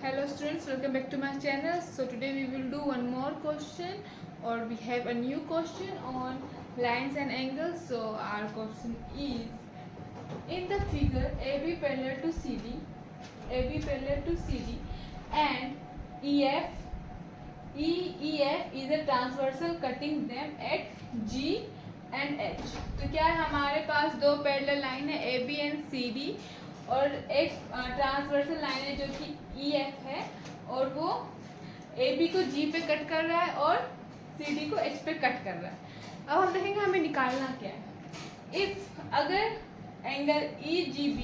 Hello students, welcome back to my channel. So today we will do one more question, or we have a new question on lines and angles. So our question is, in the figure AB parallel to CD, and EF is a transversal cutting them at G and H. तो क्या है, हमारे पास दो parallel line है AB and CD और एक transversal line है जो कि EF है, और वो AB को G पे कट कर रहा है और CD को H पे कट कर रहा है. अब हम देखेंगे हमें निकालना क्या है. इफ अगर एंगल EGB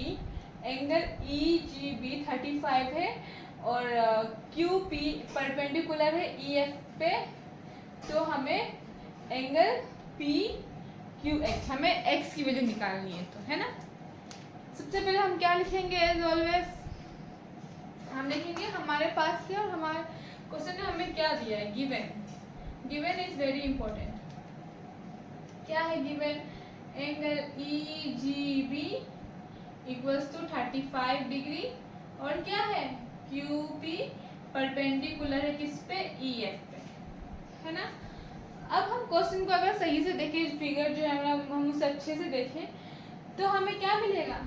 35 है और QP परपेंडिकुलर है EF पे, तो हमें एंगल PQH, हमें x की वैल्यू निकालनी है, तो है ना. सबसे पहले हम क्या लिखेंगे, एज ऑलवेज हम लिखेंगे हमारे पास क्या, और हमारे क्वेश्चन ने हमें क्या दिया है, गिवन इज वेरी इंपॉर्टेंट. क्या है given? Angle EGB equals to 35 degree और क्या है QP परपेंडिकुलर है किस पे, EF पे, है ना. अब हम क्वेश्चन को अगर सही से देखें, फिगर जो है हम उसे अच्छे से देखें, तो हमें क्या मिलेगा,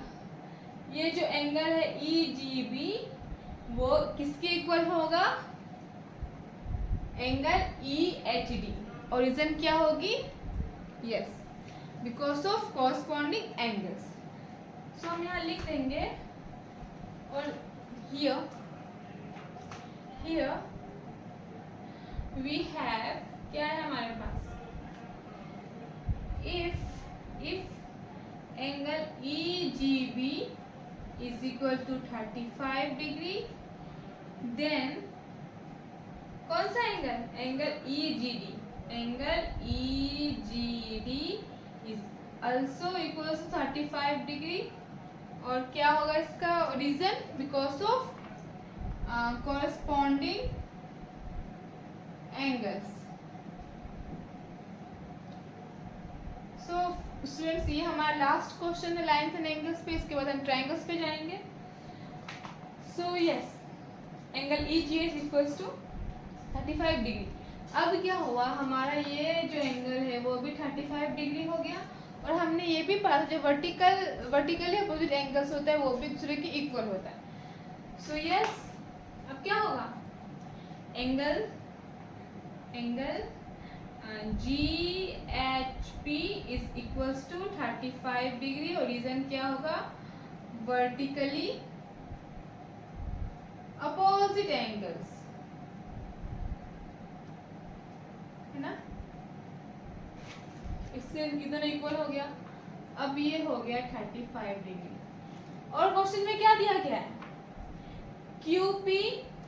ये जो एंगल है EGB वो किसके इक्वल होगा, एंगल EHD. और रीजन क्या होगी, yes, because of corresponding angles. So हम यहाँ लिख देंगे, और हियर वी हैव, क्या है हमारे पास, if angle EGB is equal to 35 degree, then कौन सा angle, angle EGD is also equal to 35 degree. और क्या होगा इसका reason, because of corresponding angles. So students, ये हमारा लास्ट क्वेश्चन है लाइन्स एंड एंगल्स पे. इसके बाद हम ट्रायंगल्स पे जाएंगे. So yes, angle EGH is equals to 35 degree. अब क्या हुआ, हमारा ये जो एंगल है वो भी 35 डिग्री हो गया, और हमने ये भी पढ़ा था जो वर्टिकली अपोजिट एंगल्स होता है वो भी दूसरे के इक्वल होता है. सो यस, अब क्या होगा, angle GHP is equals to 35 degree, और रीजन क्या होगा, वर्टिकली अपोजिट एंगल्स, है ना. इससे इधर इक्वल हो गया. अब ये हो गया 35 डिग्री. और क्वेश्चन में क्या दिया गया है, QP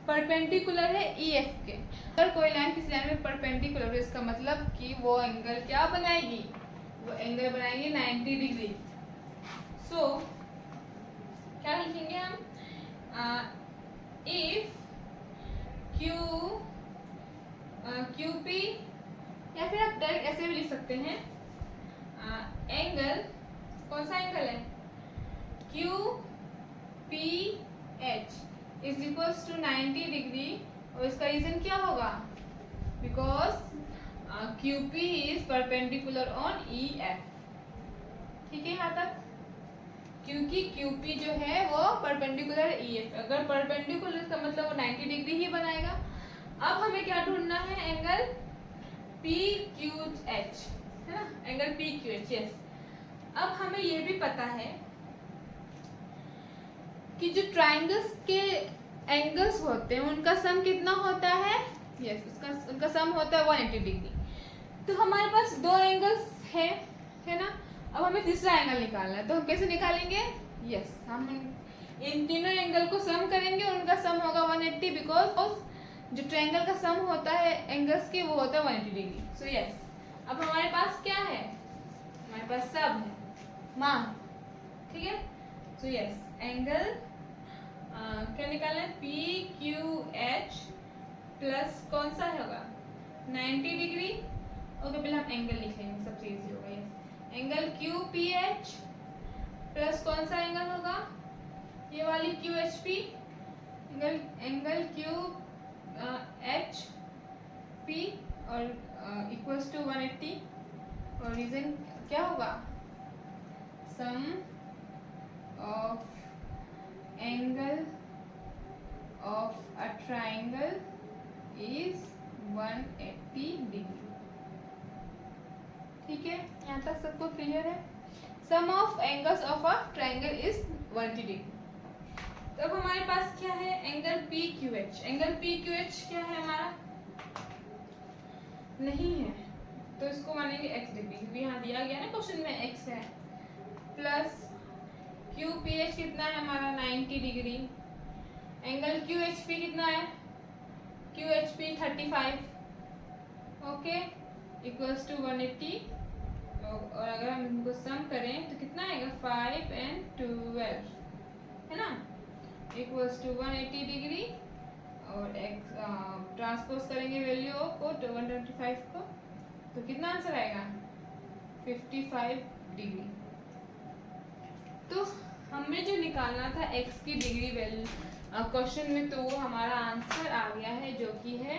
परपेंडिकुलर है EF के. अगर कोई लाइन किसी लाइन में परपेंडिकुलर है, इसका मतलब कि वो एंगल क्या बनाएगी, वो एंगल बनाएगी 90 डिग्री. सो क्या लिखेंगे हम, इफ QP, या फिर आप डायरेक्ट ऐसे भी लिख सकते हैं, एंगल, कौन सा एंगल है, QPH is equals to 90 degree. और इसका रीजन क्या होगा, because QP is perpendicular on EF. ठीक है यहाँ तक, क्योंकि QP जो है वो परपेंडिकुलर EF. अगर परपेंडिकुलर इसका मतलब वो 90 डिग्री ही बनाएगा. अब हमें क्या ढूंढना है, एंगल PQH, है ना, एंगल PQH. यस, अब हमें ये भी पता है कि जो ट्रायंगल्स के एंगल्स होते हैं उनका सम कितना होता है, यस, उनका सम होता है 180 डिग्री. तो हमारे पास दो एंगल्स है ना. अब हमें तीसरा एंगल निकालना है, तो हम कैसे निकालेंगे, यस, हम इन तीनों एंगल को सम करेंगे और उनका सम होगा 180, बिकॉज जो ट्रायंगल का सम होता है एंगल्स के वो होता है 180 डिग्री. सो यस, अब हमारे पास क्या है, हमारे पास सब है, मान, ठीक है. सो यस, एंगल क्या निकालना है, PQH प्लस कौन सा होगा, 90 डिग्री. ओके, पहले हम एंगल लिख लेंगे, सबसे इजी होगा. यस, एंगल QPH प्लस कौन सा एंगल होगा, ये वाली QHP angle Q H P और इक्वल्स टू 180 और रीजन क्या होगा, sum of angle of a triangle is 180 degree. ठीक है, यहाँ तक सबको क्लियर है। Sum of angles of a triangle is 180 degree. तो अब हमारे पास क्या है, angle P Q H. Angle P Q H क्या है हमारा, नहीं है, तो इसको मानेंगे x डिग्री, क्योंकि यहाँ दिया गया ना क्वेश्चन में x है। प्लस क्यू पी एच कितना है हमारा 90 degree. Angle Q H P कितना है, Q H P 35, okay, equals to 180। और अगर हम इनको सम करें तो कितना आएगा, 5 and 12 है ना, इक्वल्स टू 180 डिग्री। और x ट्रांसपोज करेंगे वैल्यू को 125 को, तो कितना आंसर आएगा, 55 डिग्री। तो हमें जो निकालना था x की डिग्री वैल्यू क्वेश्चन में, तो वो हमारा आंसर आ गया है, जो कि है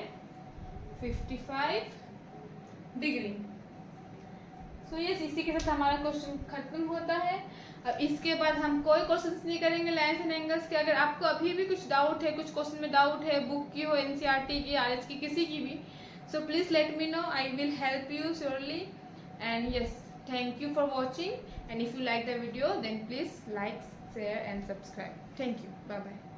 55 डिग्री। सो यस, इसी के साथ हमारा क्वेश्चन खत्म होता है। अब इसके बाद हम कोई क्वेश्चंस नहीं करेंगे लाइन्स एंड एंगल्स के। अगर आपको अभी भी कुछ डाउट है, कुछ क्वेश्चन में डाउट है, बुक की हो, एनसीईआरटी की, आरएच की, किसी की भी, so please let me know, I will help you surely. And yes, thank you for watching, and if you like the video then please like, share and subscribe. Thank you. Bye bye.